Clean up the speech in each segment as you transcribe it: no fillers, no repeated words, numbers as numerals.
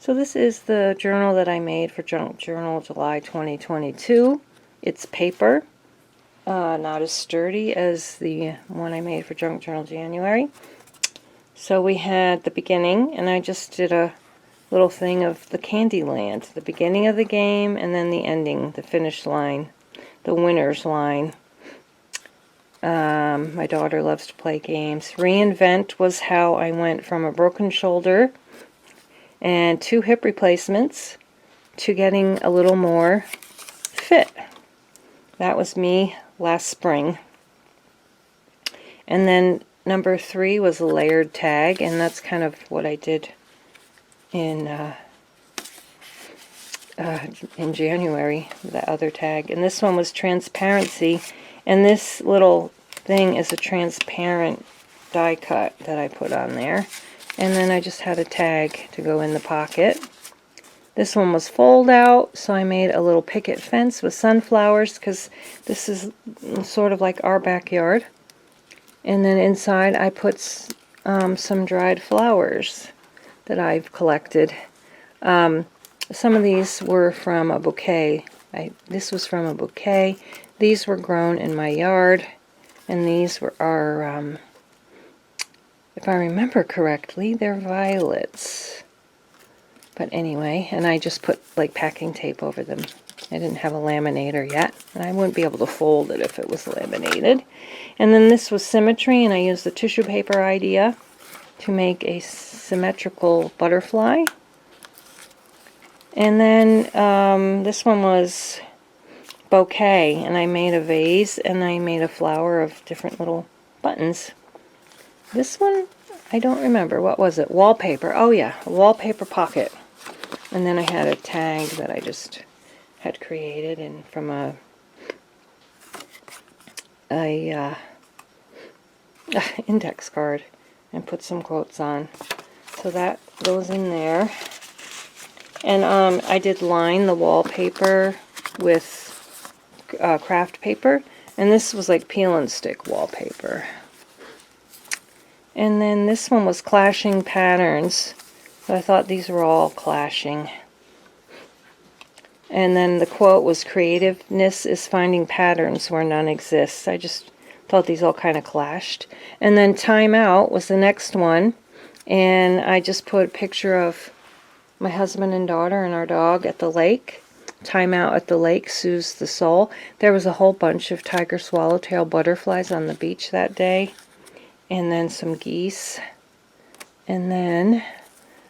So this is the journal that I made for Junk Journal July 2022. It's paper, not as sturdy as the one I made for Junk Journal January. So we had the beginning, and I just did a little thing of the Candyland, the beginning of the game, and then the ending, the finish line, the winner's line. My daughter loves to play games. Reinvent was how I went from a broken shoulder and 2 hip replacements to getting a little more fit. That was me last spring. And then number 3 was a layered tag, and that's kind of what I did in January, the other tag. And this one was transparency, and this little thing is a transparent die cut that I put on there. And then I just had a tag to go in the pocket. This one was fold out, so I made a little picket fence with sunflowers because this is sort of like our backyard. And then inside I put some dried flowers that I've collected. Some of these were from a bouquet. This was from a bouquet. These were grown in my yard, and these are, if I remember correctly, they're violets. But anyway, and I just put like packing tape over them. I didn't have a laminator yet, and I wouldn't be able to fold it if it was laminated. And then this was symmetry, and I used the tissue paper idea to make a symmetrical butterfly. And then this one was bouquet, and I made a vase, and I made a flower of different little buttons. This one, I don't remember. What was it? Wallpaper. Oh yeah, a wallpaper pocket. And then I had a tag that I just had created and from a index card, and put some quotes on. So that goes in there. And I did line the wallpaper with craft paper, and this was like peel and stick wallpaper. And then this one was clashing patterns. So I thought these were all clashing. And then the quote was, creativeness is finding patterns where none exists. I just thought these all kind of clashed. And then time out was the next one. And I just put a picture of my husband and daughter and our dog at the lake. Time out at the lake soothes the soul. There was a whole bunch of tiger swallowtail butterflies on the beach that day. And then some geese. And then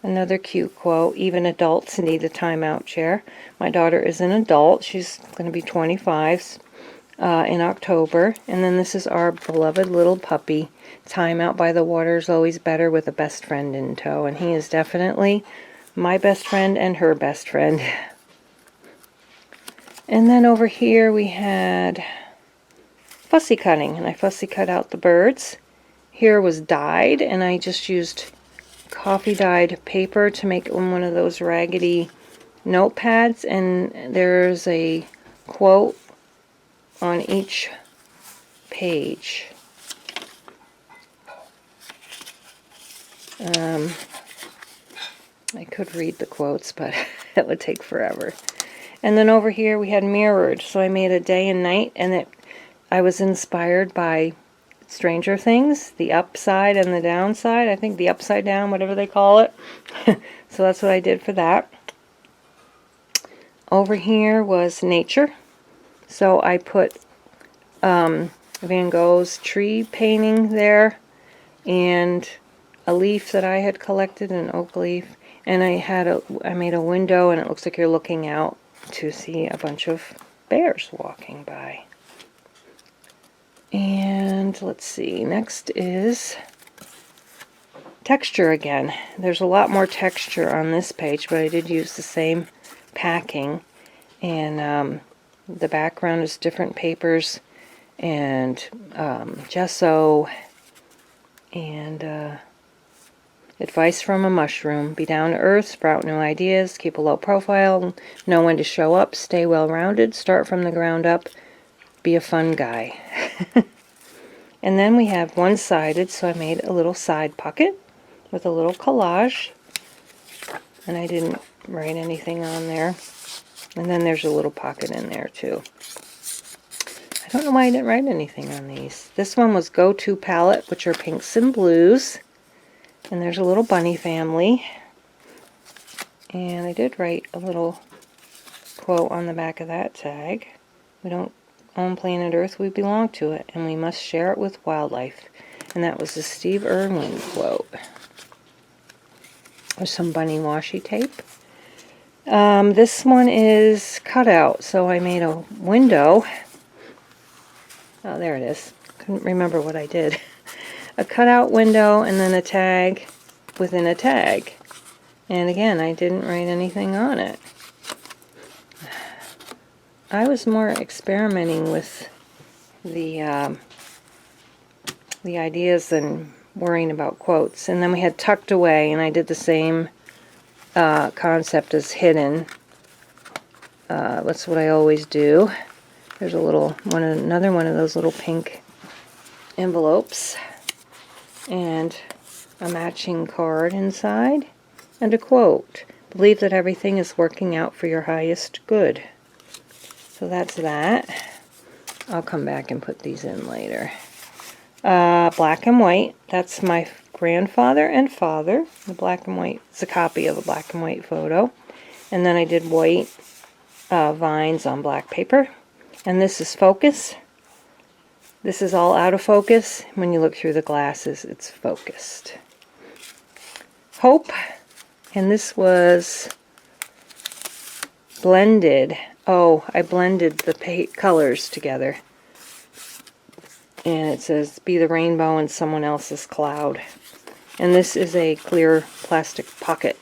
another cute quote, even adults need a timeout chair. My daughter is an adult. She's going to be 25 in October. And then this is our beloved little puppy. Time out by the water is always better with a best friend in tow. And he is definitely my best friend and her best friend. And then over here we had fussy cutting. And I fussy cut out the birds. Here was dyed, and I just used coffee dyed paper to make one of those raggedy notepads, and there's a quote on each page. I could read the quotes, but that would take forever. And then over here we had mirrored, so I made a day and night, and I was inspired by Stranger Things, the upside and the downside. I think the upside down, whatever they call it. So that's what I did for that. Over here was nature. So I put Van Gogh's tree painting there, and a leaf that I had collected, an oak leaf. And I made a window, and it looks like you're looking out to see a bunch of bears walking by. And let's see, next is texture again. There's a lot more texture on this page, but I did use the same packing. And the background is different papers and gesso and advice from a mushroom. Be down to earth, sprout new ideas, keep a low profile, know when to show up, stay well-rounded, start from the ground up, be a fun guy. And then we have one-sided, so I made a little side pocket with a little collage. and I didn't write anything on there. And then there's a little pocket in there too. I don't know why I didn't write anything on these. This one was Go-To Palette, which are pinks and blues. And there's a little bunny family. And I did write a little quote on the back of that tag. We don't own planet Earth, we belong to it, and we must share it with wildlife. And that was the Steve Irwin quote. There's some bunny washi tape. This one is cut out, so I made a window. Oh, there it is. Couldn't remember what I did. A cutout window and then a tag within a tag. And again, I didn't write anything on it. I was more experimenting with the ideas than worrying about quotes. And then we had Tucked Away, and I did the same concept as Hidden. That's what I always do. There's a little another one of those little pink envelopes, and a matching card inside, and a quote. Believe that everything is working out for your highest good. So that's that. I'll come back and put these in later. Black and white. That's my grandfather and father. The black and white is a copy of a black and white photo. And then I did white vines on black paper. And this is focus. This is all out of focus. When you look through the glasses, it's focused. Hope. And this was blended. Oh, I blended the colors together. And it says, be the rainbow in someone else's cloud. And this is a clear plastic pocket.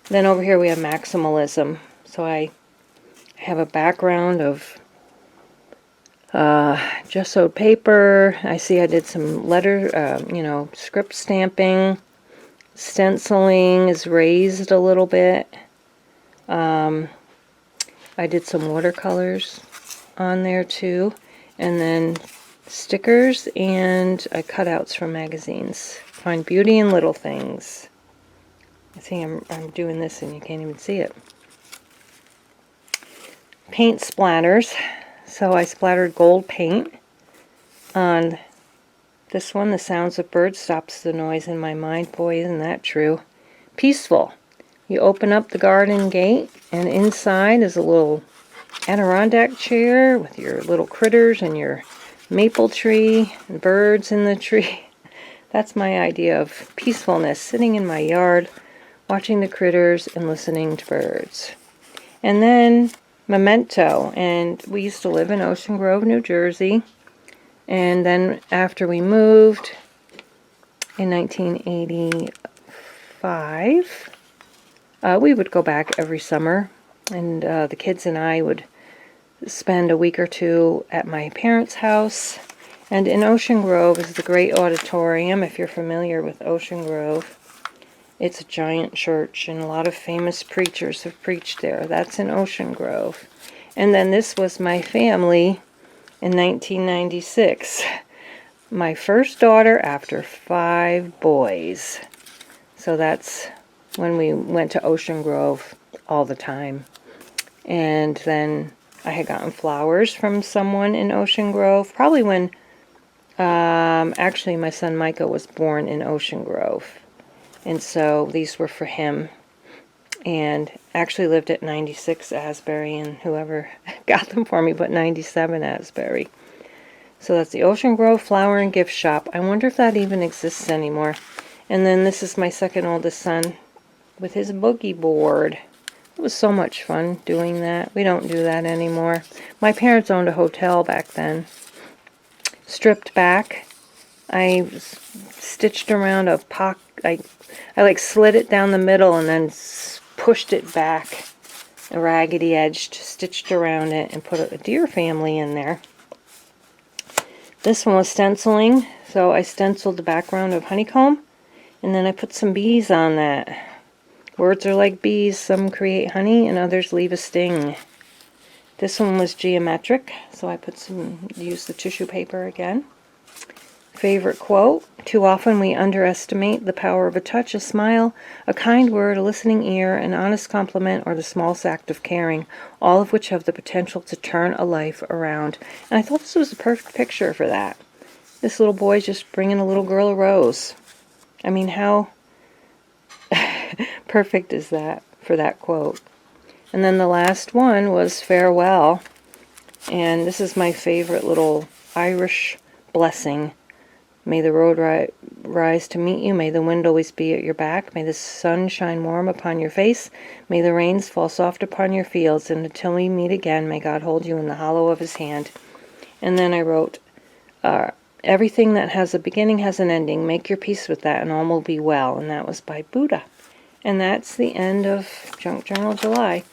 Then over here we have maximalism. So I have a background of gessoed paper. I see I did some letter, script stamping. Stenciling is raised a little bit. I did some watercolors on there too, and then stickers and cutouts from magazines. Find beauty in little things. I see I'm doing this and you can't even see it. Paint splatters. So I splattered gold paint on this one. The sounds of birds stops the noise in my mind. Boy, isn't that true. Peaceful. You open up the garden gate, and inside is a little Adirondack chair with your little critters and your maple tree and birds in the tree. That's my idea of peacefulness, sitting in my yard, watching the critters and listening to birds. And then Memento, and we used to live in Ocean Grove, New Jersey. And then after we moved in 1985, we would go back every summer, and the kids and I would spend a week or two at my parents' house. And in Ocean Grove is the Great Auditorium, if you're familiar with Ocean Grove. It's a giant church, and a lot of famous preachers have preached there. That's in Ocean Grove. And then this was my family in 1996. My first daughter after 5 boys. So that's when we went to Ocean Grove all the time. And then I had gotten flowers from someone in Ocean Grove, probably when actually my son Micah was born in Ocean Grove. And so these were for him. And actually lived at 96 Asbury, and whoever got them for me put 97 Asbury. So that's the Ocean Grove Flower and Gift Shop. I wonder if that even exists anymore. And then this is my second oldest son with his boogie board. It was so much fun doing that. We don't do that anymore. My parents owned a hotel back then. Stripped back. I stitched around a pocket. I like slid it down the middle and then pushed it back, a raggedy edged, stitched around it, and put a deer family in there. This one was stenciling, so I stenciled the background of honeycomb, and then I put some bees on that. Words are like bees, some create honey and others leave a sting. This one was geometric, so I used the tissue paper again. favorite quote. Too often we underestimate the power of a touch, a smile, a kind word, a listening ear, an honest compliment, or the smallest act of caring, all of which have the potential to turn a life around. And I thought this was a perfect picture for that. This little boy's just bringing a little girl a rose. I mean, how perfect is that for that quote? And then the last one was farewell. And this is my favorite little Irish blessing. May the road rise to meet you. May the wind always be at your back. May the sun shine warm upon your face. May the rains fall soft upon your fields. And until we meet again, may God hold you in the hollow of his hand. And then I wrote, everything that has a beginning has an ending. Make your peace with that and all will be well. And that was by Buddha. And that's the end of Junk Journal July.